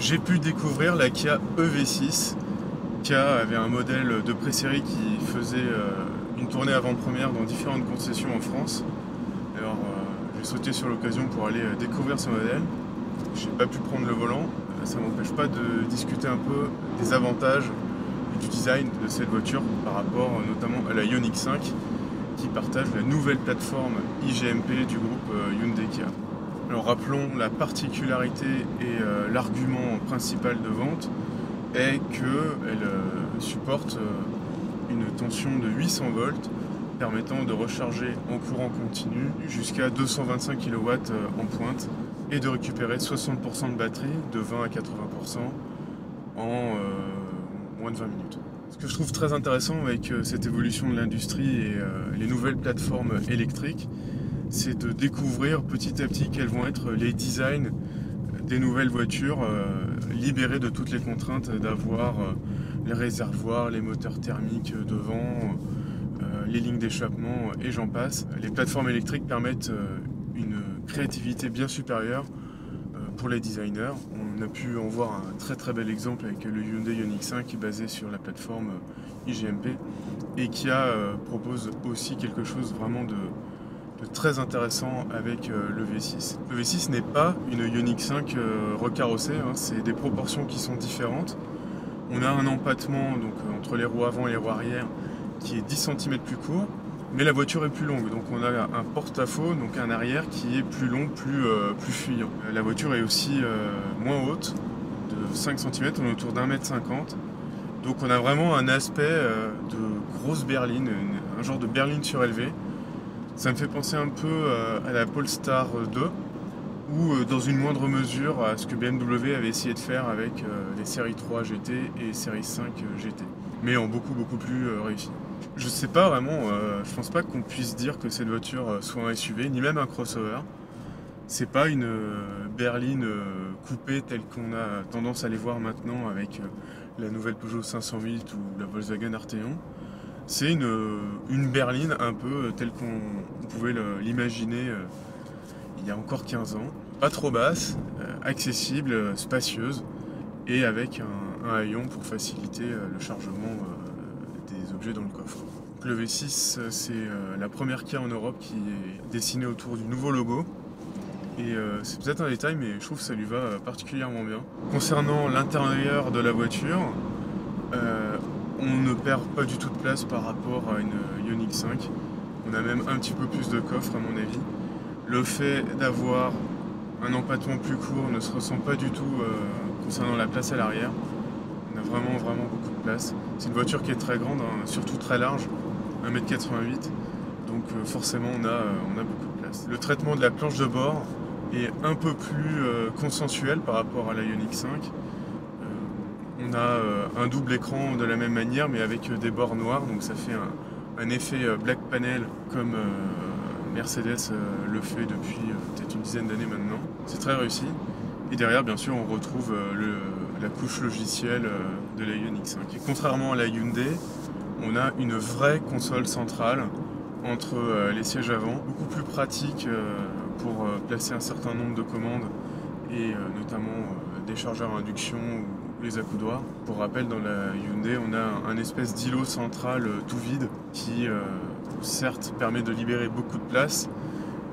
j'ai pu découvrir la Kia EV6. Kia avait un modèle de pré-série qui faisait une tournée avant-première dans différentes concessions en France. Alors j'ai sauté sur l'occasion pour aller découvrir ce modèle. J'ai pas pu prendre le volant, ça m'empêche pas de discuter un peu des avantages et du design de cette voiture par rapport notamment à la Ioniq 5 qui partage la nouvelle plateforme iGMP du groupe Hyundai Kia. Alors rappelons la particularité et l'argument principal de vente est qu'elle supporte une tension de 800 volts permettant de recharger en courant continu jusqu'à 225 kW en pointe et de récupérer 60% de batterie de 20 à 80% en moins de 20 minutes. Ce que je trouve très intéressant avec cette évolution de l'industrie et les nouvelles plateformes électriques, c'est de découvrir petit à petit quels vont être les designs des nouvelles voitures libérées de toutes les contraintes d'avoir les réservoirs, les moteurs thermiques devant, les lignes d'échappement et j'en passe. Les plateformes électriques permettent une créativité bien supérieure pour les designers. On a pu en voir un très très bel exemple avec le Hyundai Ioniq 5 qui est basé sur la plateforme iGMP et qui propose aussi quelque chose vraiment de très intéressant avec le V6. Le V6 n'est pas une Ioniq 5 recarrossée, hein, c'est des proportions qui sont différentes. On a un empattement donc, entre les roues avant et les roues arrière qui est 10 cm plus court, mais la voiture est plus longue, donc on a un porte-à-faux, donc un arrière qui est plus long, plus fuyant. La voiture est aussi moins haute, de 5 cm, on est autour d'1,50 m, donc on a vraiment un aspect de grosse berline, un genre de berline surélevée. Ça me fait penser un peu à la Polestar 2 ou dans une moindre mesure à ce que BMW avait essayé de faire avec les séries 3 GT et série 5 GT, mais en beaucoup plus réussi. Je sais pas vraiment, je pense pas qu'on puisse dire que cette voiture soit un SUV, ni même un crossover. C'est pas une berline coupée telle qu'on a tendance à les voir maintenant avec la nouvelle Peugeot 508 ou la Volkswagen Arteon. C'est une berline un peu telle qu'on pouvait l'imaginer il y a encore 15 ans. Pas trop basse, accessible, spacieuse et avec un haillon pour faciliter le chargement des objets dans le coffre. Donc le V6, c'est la première Kia en Europe qui est dessinée autour du nouveau logo. Et c'est peut-être un détail, mais je trouve que ça lui va particulièrement bien. Concernant l'intérieur de la voiture, on ne perd pas du tout de place par rapport à une Ioniq 5. On a même un petit peu plus de coffre à mon avis. Le fait d'avoir un empattement plus court ne se ressent pas du tout concernant la place à l'arrière. On a vraiment beaucoup de place. C'est une voiture qui est très grande, hein, surtout très large, 1,88 m. Donc forcément on a beaucoup de place. Le traitement de la planche de bord est un peu plus consensuel par rapport à la Ioniq 5. On a un double écran de la même manière mais avec des bords noirs, donc ça fait un effet black panel comme Mercedes le fait depuis peut-être une dizaine d'années maintenant. C'est très réussi. Et derrière bien sûr on retrouve la couche logicielle de la Ioniq 5. Et contrairement à la Hyundai, on a une vraie console centrale entre les sièges avant, beaucoup plus pratique pour placer un certain nombre de commandes et notamment des chargeurs à induction ou les accoudoirs. Pour rappel, dans la Hyundai, on a un espèce d'îlot central tout vide qui certes permet de libérer beaucoup de place,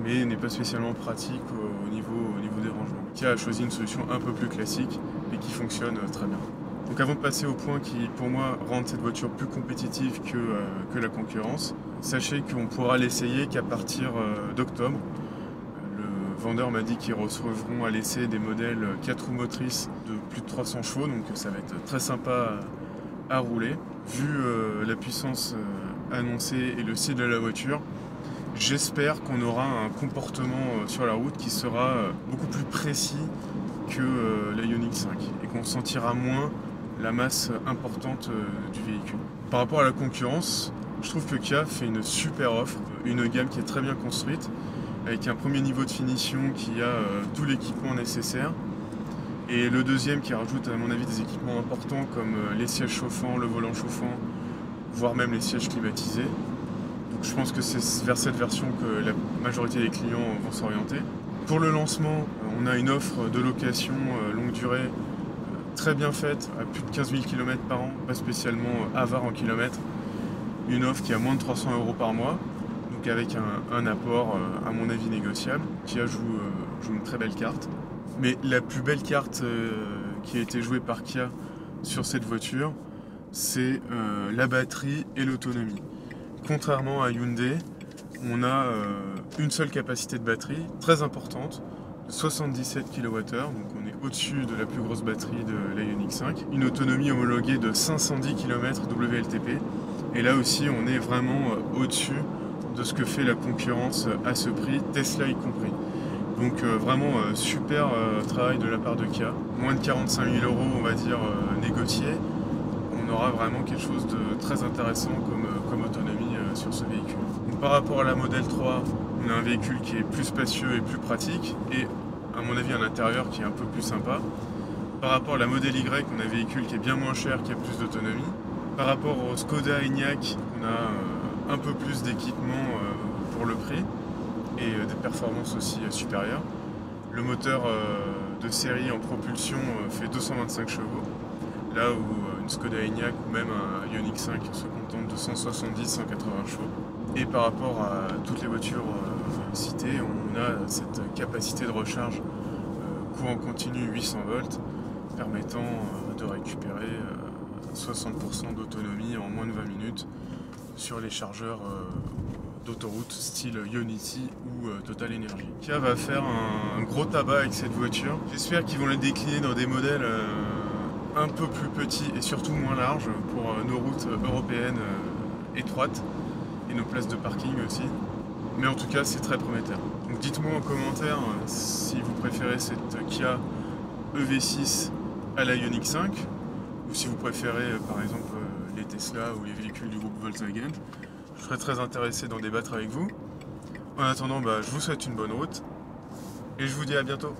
mais n'est pas spécialement pratique au niveau des rangements. Kia a choisi une solution un peu plus classique et qui fonctionne très bien. Donc avant de passer au point qui, pour moi, rend cette voiture plus compétitive que la concurrence, sachez qu'on pourra l'essayer qu'à partir d'octobre. Le vendeur m'a dit qu'ils recevront à l'essai des modèles 4 roues motrices de plus de 300 chevaux, donc ça va être très sympa à rouler. Vu la puissance annoncée et le style de la voiture, j'espère qu'on aura un comportement sur la route qui sera beaucoup plus précis que la Ioniq 5 et qu'on sentira moins la masse importante du véhicule. Par rapport à la concurrence, je trouve que Kia fait une super offre, une gamme qui est très bien construite, avec un premier niveau de finition qui a tout l'équipement nécessaire, et le deuxième qui rajoute à mon avis des équipements importants comme les sièges chauffants, le volant chauffant, voire même les sièges climatisés. Donc je pense que c'est vers cette version que la majorité des clients vont s'orienter. Pour le lancement, on a une offre de location longue durée très bien faite, à plus de 15 000 km par an, pas spécialement avare en kilomètres. Une offre qui a moins de 300 € par mois, donc avec un apport à mon avis négociable. Kia joue une très belle carte. Mais la plus belle carte qui a été jouée par Kia sur cette voiture, c'est la batterie et l'autonomie. Contrairement à Hyundai, on a une seule capacité de batterie, très importante, 77 kWh, donc on est au-dessus de la plus grosse batterie de la Ioniq 5. Une autonomie homologuée de 510 km WLTP. Et là aussi, on est vraiment au-dessus de ce que fait la concurrence à ce prix, Tesla y compris. Donc vraiment super travail de la part de Kia. Moins de 45 000 €, on va dire, négociés. On aura vraiment quelque chose de très intéressant comme autonomie sur ce véhicule. Donc, par rapport à la Model 3, on a un véhicule qui est plus spacieux et plus pratique, et à mon avis un intérieur qui est un peu plus sympa. Par rapport à la Model Y, on a un véhicule qui est bien moins cher, qui a plus d'autonomie. Par rapport au Skoda Enyaq, on a un peu plus d'équipement pour le prix et des performances aussi supérieures. Le moteur de série en propulsion fait 225 chevaux, là où une Skoda Enyaq ou même un Ioniq 5 se contente de 170-180 chevaux. Et par rapport à toutes les voitures citées, on a cette capacité de recharge courant continu 800 volts permettant de récupérer 60% d'autonomie en moins de 20 minutes sur les chargeurs d'autoroute style Ionity ou Total Energy. Kia va faire un gros tabac avec cette voiture. J'espère qu'ils vont la décliner dans des modèles un peu plus petits et surtout moins larges pour nos routes européennes étroites et nos places de parking aussi. Mais en tout cas, c'est très prometteur. Donc dites-moi en commentaire si vous préférez cette Kia EV6 à la Ioniq 5, ou si vous préférez par exemple les Tesla ou les véhicules du groupe Volkswagen. Je serais très intéressé d'en débattre avec vous. En attendant, je vous souhaite une bonne route et je vous dis à bientôt.